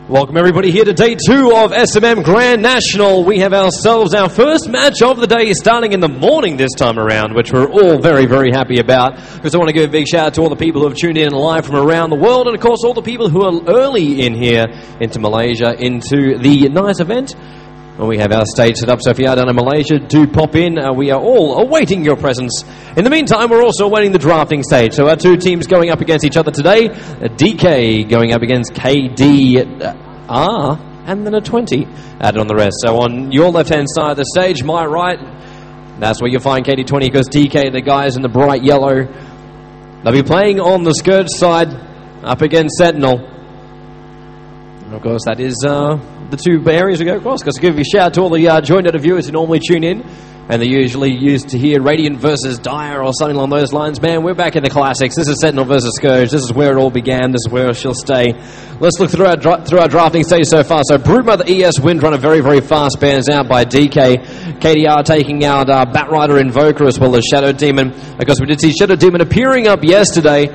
Welcome everybody here to day 2 of SMM Grand National. We have ourselves our first match of the day starting in the morning this time around, which we're all very, very happy about, because I want to give a big shout out to all the people who have tuned in live from around the world, and of course all the people who are early in here into Malaysia, into the nice event. And we have our stage set up, so if you are down in Malaysia, do pop in. We are all awaiting your presence. In the meantime, we're also awaiting the drafting stage. So our two teams going up against each other today. DK going up against KDR, and then a 20 added on the rest. So on your left-hand side of the stage, my right, that's where you'll find KD20, because DK, the guys in the bright yellow, they'll be playing on the skirt side up against Sentinel. And of course, that is the two areas we go across. Because to give you a shout out to all the joint viewers who normally tune in, and they're usually used to hear Radiant versus Dire or something along those lines. Man, we're back in the classics. This is Sentinel versus Scourge. This is where it all began. This is where she'll stay. Let's look through our drafting stage so far. So Broodmother ES Windrunner very, very fast, bans out by DK. KDR taking out Batrider Invoker as well as Shadow Demon. Because we did see Shadow Demon appearing up yesterday.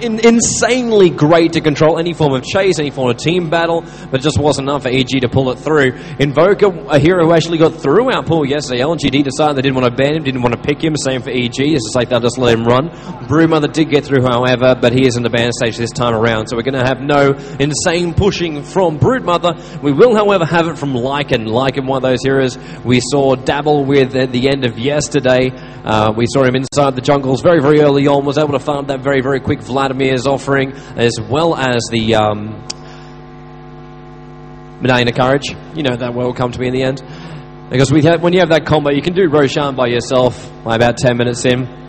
Insanely great to control any form of chase, any form of team battle, but it just wasn't enough for EG to pull it through. Invoker, a hero who actually got through our pool yesterday. LGD decided they didn't want to ban him, didn't want to pick him. Same for EG. It's just like they'll just let him run. Broodmother did get through, however, but he is in the ban stage this time around, so we're going to have no insane pushing from Broodmother. We will, however, have it from Lycan. Lycan, one of those heroes we saw dabble with at the end of yesterday. We saw him inside the jungles very, very early on, was able to farm that very, very quick Vladimir's offering, as well as the Medina Courage. You know that will come to me in the end. Because when you have that combo, you can do Roshan by yourself by about 10 minutes in.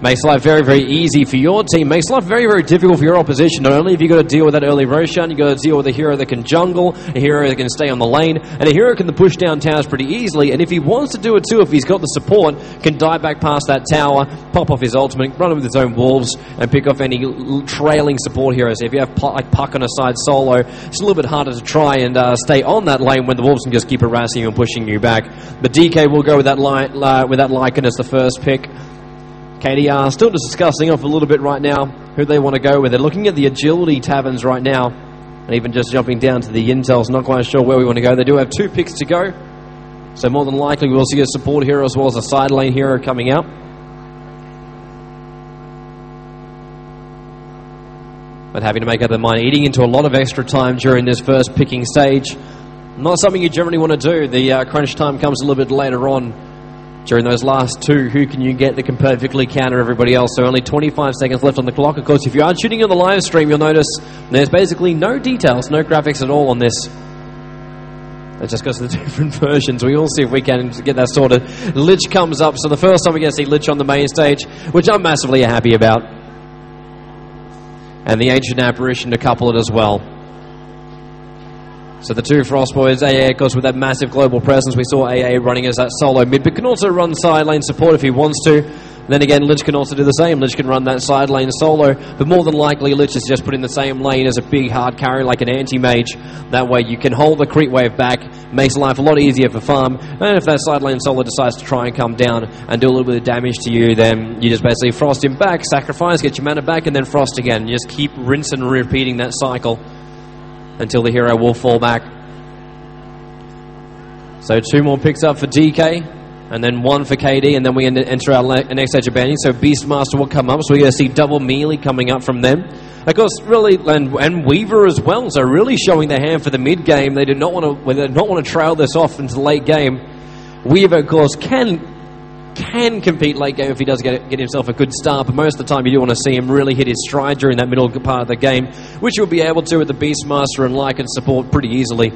Makes life very, very easy for your team. Makes life very, very difficult for your opposition. Not only have you got to deal with that early Roshan, you've got to deal with a hero that can jungle, a hero that can stay on the lane, and a hero can push down towers pretty easily. And if he wants to do it too, if he's got the support, can dive back past that tower, pop off his ultimate, run with his own wolves, and pick off any trailing support heroes. If you have like Puck on a side solo, it's a little bit harder to try and stay on that lane when the wolves can just keep harassing you and pushing you back. But DK will go with that Lycan as the first pick. KDR still just discussing off a little bit right now who they want to go with. They're looking at the agility taverns right now, and even just jumping down to the intels, not quite sure where we want to go. They do have 2 picks to go, so more than likely we'll see a support hero as well as a side lane hero coming out. But having to make up their mind, eating into a lot of extra time during this first picking stage. Not something you generally want to do. The crunch time comes a little bit later on. During those last 2, who can you get that can perfectly counter everybody else? So only 25 seconds left on the clock. Of course, if you are tuning on the live stream, you'll notice there's basically no details, no graphics at all on this. That's just because of the different versions. We will see if we can get that sorted. Lich comes up, so the first time we're going to see Lich on the main stage, which I'm massively happy about. And the Ancient Apparition to couple it as well. So the 2 Frostboys, AA, of course, with that massive global presence, we saw AA running as that solo mid, but can also run side lane support if he wants to. Then again, Lich can also do the same. Lich can run that side lane solo, but more than likely, Lich is just put in the same lane as a big hard carry like an anti-mage. That way you can hold the creep wave back, makes life a lot easier for farm, and if that side lane solo decides to try and come down and do a little bit of damage to you, then you just basically frost him back, sacrifice, get your mana back, and then frost again. You just keep rinsing and repeating that cycle until the hero will fall back. So 2 more picks up for DK, and then 1 for KD, and then we enter our next stage of banning. So Beastmaster will come up, so we're going to see double melee coming up from them. Of course, really, and Weaver as well, so really showing their hand for the mid game. They did not want to trail this off into the late game. Weaver, of course, can compete late game if he does get himself a good start, but most of the time you do want to see him really hit his stride during that middle part of the game, which you'll be able to with the Beastmaster and Lycan support pretty easily.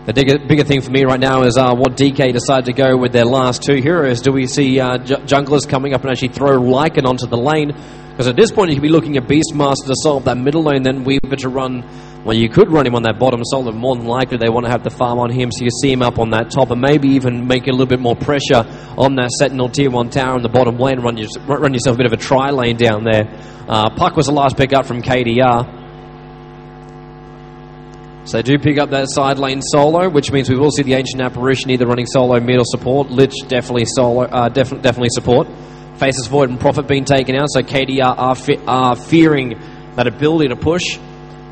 The bigger thing for me right now is what DK decided to go with their last 2 heroes. Do we see junglers coming up and actually throw Lycan onto the lane? Because at this point you could be looking at Beastmaster to solve that middle lane, then Weaver to run. Well, you could run him on that bottom solo. More than likely they want to have the farm on him, so you see him up on that top, and maybe even make a little bit more pressure on that Sentinel tier 1 tower in the bottom lane. Run yourself a bit of a tri lane down there. Puck was the last pick up from KDR. So they do pick up that side lane solo, which means we will see the Ancient Apparition either running solo, mid, or support. Lich definitely solo, definitely support. Faceless Void and Prophet being taken out, so KDR are fearing that ability to push.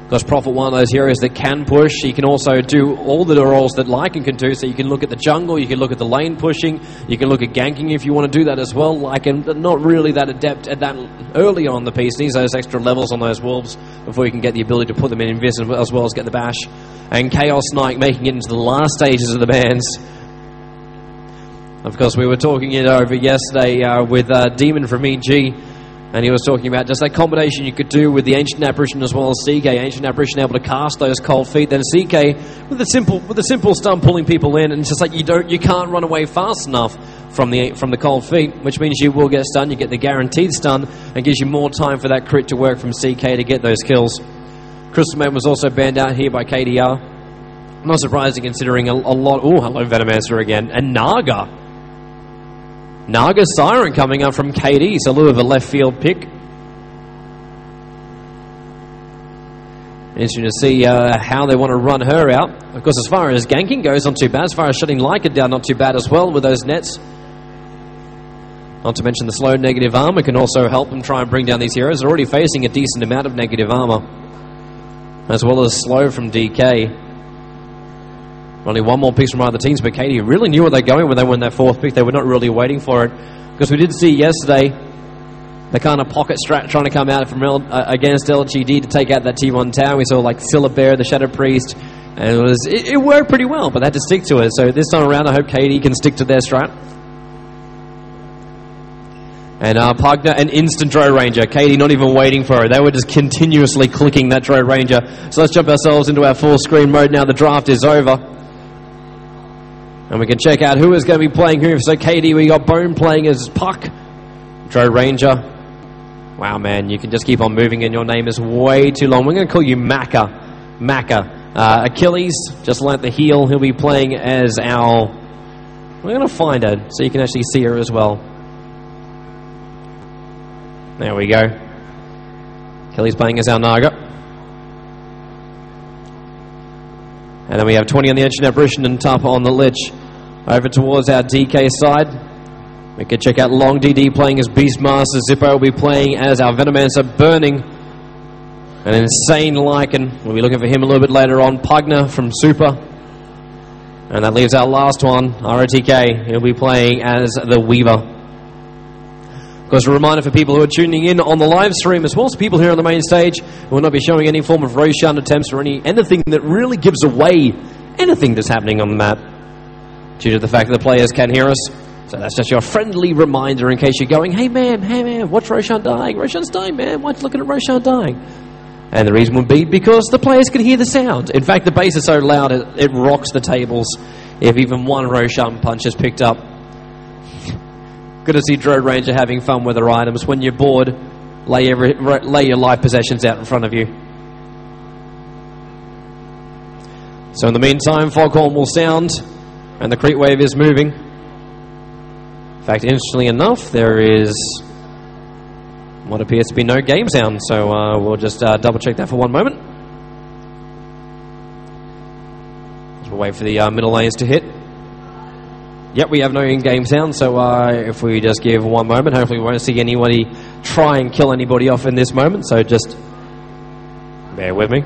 Because Prophet, one of those heroes that can push. He can also do all the roles that Lycan can do. So you can look at the jungle, you can look at the lane pushing, you can look at ganking if you want to do that as well. Lycan, not really that adept at that early on the piece. Needs those extra levels on those wolves before you can get the ability to put them in invis as well as get the bash. And Chaos Knight making it into the last stages of the bans. Of course, we were talking it over yesterday with Demon from EG. And he was talking about just that combination you could do with the Ancient Apparition as well as CK. Ancient Apparition able to cast those cold feet, then CK with a simple stun pulling people in, and it's just like you can't run away fast enough from the cold feet, which means you will get stunned. You get the guaranteed stun, and gives you more time for that crit to work from CK to get those kills. Crystal Man was also banned out here by KDR. Not surprising considering a lot. Oh, hello Venomancer again, and Naga. Naga Siren coming up from KD, so a little bit of a left field pick. Interesting to see how they want to run her out. Of course, as far as ganking goes, not too bad. As far as shutting Lycan down, not too bad as well with those nets. Not to mention the slow negative armor can also help them try and bring down these heroes. They're already facing a decent amount of negative armor, as well as slow from DK. Only one more piece from other teams, but Katie really knew where they're going when they won their fourth pick. They were not really waiting for it. Because we did see yesterday the kind of pocket strat trying to come out from against LGD to take out that T1 tower. We saw like Bear, the Shadow Priest, and it worked pretty well, but they had to stick to it. So this time around, I hope Katie can stick to their strat. And Pugner, an instant Drow Ranger. Katie not even waiting for it. They were just continuously clicking that Drow Ranger. So let's jump ourselves into our full screen mode now. The draft is over. And we can check out who is going to be playing who. So KD, we got Bone playing as Puck. Drow Ranger. Wow, man, you can just keep on moving and your name is way too long. We're going to call you Maka. Achilles, just like the heel, he'll be playing as our... We're going to find her so you can actually see her as well. There we go. Achilles playing as our Naga. And then we have 20 on the Ancient Apparition and Tapa on the Lich. Over towards our DK side, we can check out Long DD playing as Beastmaster. Zippo will be playing as our Venomancer, Burning. An insane Lycan. We'll be looking for him a little bit later on. Pugner from Super. And that leaves our last one, ROTK. He'll be playing as the Weaver. Of course, a reminder for people who are tuning in on the live stream, as well as people here on the main stage, we will not be showing any form of Roshan attempts or anything that really gives away anything that's happening on the map, due to the fact that the players can hear us. So that's just your friendly reminder in case you're going, hey man, watch Roshan dying. Roshan's dying, man. Why are you looking at Roshan dying? And the reason would be because the players can hear the sound. In fact, the bass is so loud it rocks the tables if even one Roshan punch is picked up. Good to see Drow Ranger having fun with their items. When you're bored, lay your life possessions out in front of you. So in the meantime, Foghorn will sound, and the Creep Wave is moving. In fact, interestingly enough, there is what appears to be no game sound, so we'll just double check that for one moment. As we'll wait for the middle lanes to hit. Yep, we have no in-game sound, so if we just give one moment, hopefully we won't see anybody try and kill anybody off in this moment, so just bear with me.